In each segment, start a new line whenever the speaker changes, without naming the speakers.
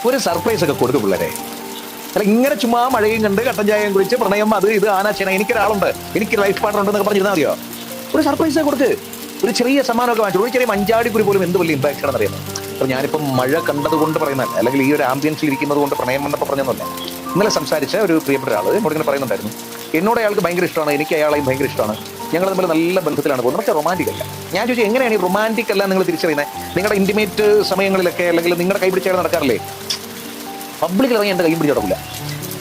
ഒരു സർപ്രൈസ് ഒക്കെ കൊടുക്കും പിള്ളേരെ. അല്ല ഇങ്ങനെ ചുമ്മാ മഴയും കണ്ട് കട്ടൻ ചായയും കുറിച്ച് പ്രണയം അത് ഇത് ആനാച്ചേന എനിക്കൊരാളുണ്ട്, എനിക്ക് ലൈഫ് പാർട്ണർ ഉണ്ടെന്നൊക്കെ പറഞ്ഞിരുന്നാൽ മതിയോ? ഒരു സർപ്രൈസ് കൊടുക്ക്, ഒരു ചെറിയ സമ്മാനമൊക്കെ വാങ്ങിച്ചു. ഒരു ചെറിയ മഞ്ചാടിക്കുരി പോലും എന്ത് വലിയ ഇമ്പാക്ട് ആണെന്ന് അറിയാമോ? അപ്പോൾ ഞാനിപ്പം മഴ കണ്ടത് കൊണ്ട് പറയുന്നതല്ല, അല്ലെങ്കിൽ ഈ ഒരു ആംബിയൻസിൽ ഇരിക്കുന്നത് കൊണ്ട് പ്രണയം വന്നപ്പോൾ പറഞ്ഞതൊന്നുമല്ല. ഇന്നലെ സംസാരിച്ച ഒരു പ്രിയപ്പെട്ട ഒരാൾ എന്നോട് ഇങ്ങനെ പറയുന്നുണ്ടായിരുന്നു, എന്നോട് അയാൾക്ക് ഭയങ്കര ഇഷ്ടമാണ്, എനിക്ക് അയാളെയും ഭയങ്കര ഇഷ്ടമാണ്, ഞങ്ങൾ തമ്മിൽ നല്ല ബന്ധത്തിലാണ് പോകുന്നത്, പക്ഷേ റൊമാൻറ്റിക് അല്ല. ഞാൻ ചോദിച്ചു എങ്ങനെയാണ് ഈ റൊമാൻറ്റിക് അല്ല നിങ്ങൾ തിരിച്ചറിയുന്നത്? നിങ്ങളുടെ ഇന്റിമേറ്റ് സമയങ്ങളിലൊക്കെ അല്ലെങ്കിൽ നിങ്ങളുടെ കൈപിടിച്ചാൽ നടക്കാറില്ലേ? പബ്ലിക്കിൽ ഇറങ്ങി എൻ്റെ കൈ പിടിച്ച് നടക്കില്ല.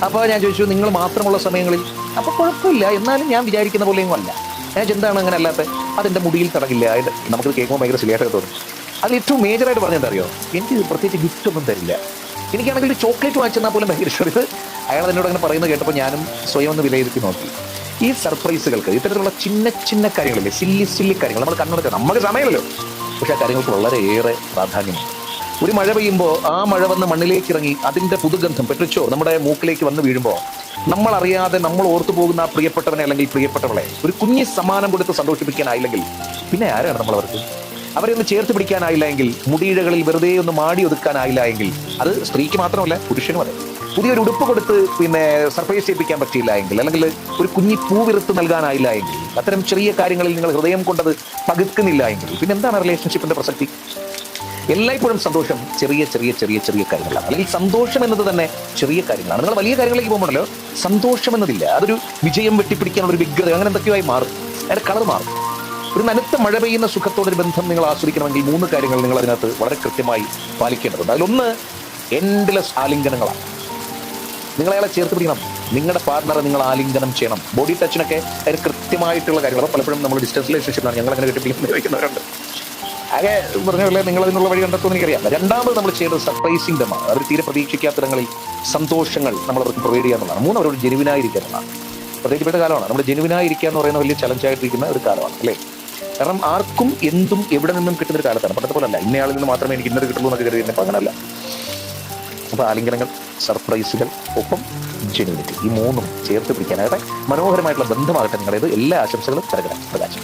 അപ്പോൾ ഞാൻ ചോദിച്ചു നിങ്ങൾ മാത്രമുള്ള സമയങ്ങളിൽ? അപ്പോൾ കുഴപ്പമില്ല, എന്നാലും ഞാൻ വിചാരിക്കുന്ന പോലെയും അല്ല. ഞാൻ എന്താണ് അങ്ങനെ അല്ലാത്ത? അതെൻ്റെ മുടിയിൽ തടകില്ല. അതിൻ്റെ നമുക്കത് കേൾക്കുമ്പോൾ ഭയങ്കര സിലിയായിട്ട് തോന്നും. അതിൽ ഏറ്റവും മേജറായിട്ട് പറഞ്ഞെന്താ അറിയോ? എനിക്ക് പ്രത്യേകിച്ച് ഗിഫ്റ്റ് ഒന്നും തരില്ല. എനിക്കാണെങ്കിൽ ഒരു ചോക്ലേറ്റ് വാങ്ങിച്ചെന്നാൽ പോലും ഭയങ്കര ഇഷ്ടം. ഇത് അയാൾ എന്നോട് അങ്ങനെ പറയുന്നത് കേട്ടപ്പോൾ ഞാനും സ്വയം ഒന്ന് വിലയിരുത്തി നോക്കി. ഈ സർപ്രൈസുകൾക്ക് ഇത്തരത്തിലുള്ള ചിന്ന ചിന്ന കാര്യങ്ങളില്ലേ, സില്ലി കാര്യങ്ങൾ നമ്മൾ കണ്ണടക്കുക, നമുക്ക് സമയമല്ലോ, പക്ഷേ ആ കാര്യങ്ങൾക്ക് വളരെയേറെ പ്രാധാന്യമുണ്ട്. ഒരു മഴ പെയ്യുമ്പോൾ ആ മഴ വന്ന് മണ്ണിലേക്ക് ഇറങ്ങി അതിൻ്റെ പുതുഗന്ധം പെട്രിച്ചോ നമ്മുടെ മൂക്കിലേക്ക് വന്ന് വീഴുമ്പോൾ നമ്മളറിയാതെ നമ്മൾ ഓർത്തു പോകുന്ന ആ പ്രിയപ്പെട്ടവനെ അല്ലെങ്കിൽ പ്രിയപ്പെട്ടവളെ ഒരു കുഞ്ഞി സമ്മാനം കൊടുത്ത് സന്തോഷിപ്പിക്കാനായില്ലെങ്കിൽ പിന്നെ ആരാണ് നമ്മളവർക്ക്? അവരെ ഒന്ന് ചേർത്ത് പിടിക്കാനായില്ല എങ്കിൽ, മുടിയിഴകളിൽ വെറുതെ ഒന്ന് മാടി ഒതുക്കാനായില്ല എങ്കിൽ, അത് സ്ത്രീക്ക് മാത്രമല്ല പുരുഷനും അതെ, പുതിയൊരു ഉടുപ്പ് കൊടുത്ത് പിന്നെ സർപ്രൈസ് ചെയ്യിപ്പിക്കാൻ പറ്റിയില്ല എങ്കിൽ, അല്ലെങ്കിൽ ഒരു കുഞ്ഞി പൂ വിറുത്ത് നൽകാനായില്ല എങ്കിൽ, അത്തരം ചെറിയ കാര്യങ്ങളിൽ നിങ്ങൾ ഹൃദയം കൊണ്ടത് പകുക്കുന്നില്ല എങ്കിൽ പിന്നെ എന്താണ് റിലേഷൻഷിപ്പിന്റെ പ്രസക്തി? എല്ലായ്പ്പോഴും സന്തോഷം ചെറിയ ചെറിയ ചെറിയ ചെറിയ കാര്യങ്ങളാണ്, അല്ലെങ്കിൽ സന്തോഷം എന്നത് തന്നെ ചെറിയ കാര്യങ്ങളാണ്. നിങ്ങൾ വലിയ കാര്യങ്ങളിലേക്ക് പോകുമ്പോഴല്ലോ സന്തോഷം എന്നതില്ല, അതൊരു വിജയം വെട്ടിപ്പിടിക്കാനുള്ള ഒരു വിഗ്രഹം അങ്ങനെ എന്തൊക്കെയായി മാറും, അതിൻ്റെ കളർ മാറും. ഒരു നനുത്ത മഴ പെയ്യുന്ന സുഖത്തോടൊരു ബന്ധം നിങ്ങൾ ആസ്വദിക്കണമെങ്കിൽ 3 കാര്യങ്ങൾ നിങ്ങൾ അതിനകത്ത് വളരെ കൃത്യമായി പാലിക്കേണ്ടതുണ്ട്. അതിലൊന്ന് എൻഡ്ലെസ് ആലിംഗനങ്ങളാണ്. നിങ്ങൾ അയാളെ ചേർത്ത് പിടിക്കണം, നിങ്ങളുടെ പാർട്ണറെ നിങ്ങൾ ആലിംഗനം ചെയ്യണം. ബോഡി ടച്ചിനൊക്കെ അതിന് കൃത്യമായിട്ടുള്ള കാര്യങ്ങൾ. അപ്പോൾ പലപ്പോഴും നമ്മൾ ഡിസ്റ്റൻസ് റിലേഷൻഷിപ്പിലാണ് ഞങ്ങൾ അങ്ങനെ കെട്ടിപ്പിടിക്കുന്നവരുണ്ട്. ആകെ പറഞ്ഞ നിങ്ങൾ അതിനുള്ള വഴി കണ്ടെത്തുമെന്ന് എനിക്കറിയാം. രണ്ടാമത് നമ്മൾ ചെയ്യേണ്ടത് സർപ്രൈസിംഗ് ഡമാണ്. അവർ തീരെ പ്രതീക്ഷിക്കാത്തിടങ്ങളിൽ സന്തോഷങ്ങൾ നമ്മൾ അവർക്ക് പ്രൊവൈഡ് ചെയ്യാന്നുള്ളതാണ്. അവരോട് ജെനുവിനായിരിക്കുക എന്നുള്ളതാണ്. പ്രത്യേകിച്ച് കാലമാണ് നമ്മൾ ജെനുവിനായിരിക്കുക എന്ന് പറയുന്ന വലിയ ചലഞ്ചായിട്ടിരിക്കുന്ന ഒരു കാലമാണ് അല്ലേ? കാരണം ആർക്കും എന്തും എവിടെ നിന്നും കിട്ടുന്ന ഒരു കാലത്താണ്. പണ്ടത്തെ പോലെ അല്ല, ഇന്നയാളിൽ നിന്ന് മാത്രമേ എനിക്ക് ഇന്നത് കിട്ടുള്ളൂ എന്നൊക്കെ കരുതിയിരുന്നപ്പോൾ അങ്ങനല്ല. അപ്പോൾ ആലിംഗനങ്ങൾ, സർപ്രൈസുകൾ, ഒപ്പം ജെനുവിനിറ്റി, ഈ 3 ചേർത്ത് പിടിക്കാനായിട്ട് മനോഹരമായിട്ടുള്ള ബന്ധമാകട്ടെ നിങ്ങളുടേത്. എല്ലാ ആശംസകളും തരകരാം പ്രകാശം.